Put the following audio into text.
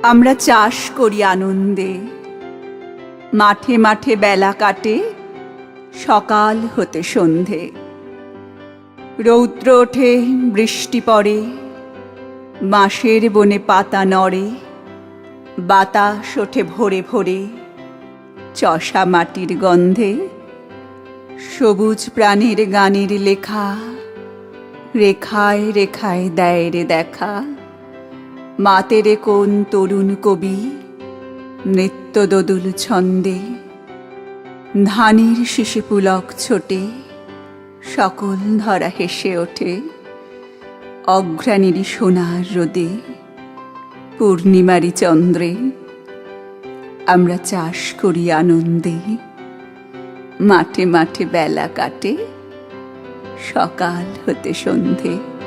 আমরা চাষ করি আনন্দে, মাঠে মাঠে বেলা কাটে সকাল হতে সন্ধে। রৌদ্র ওঠে, বৃষ্টি পড়ে, বাঁশের বনে পাতা নড়ে, বাতাস ওঠে ভোরে ভোরে চষা মাটির গন্ধে। সবুজ প্রাণীর গানের লেখা রেখায় রেখায় দেয় রে দেখা। মাতেরে কোন তরুণ কবি নৃত্য দোদুল ছন্দে। ধানের শিশি পুলক ছোটে, সকল ধরা হেসে ওঠে অঘ্রাণীর সোনার রোদে, পূর্ণিমারি চন্দ্রে। আমরা চাষ করি আনন্দে, মাঠে মাঠে বেলা কাটে সকাল হতে সন্ধে।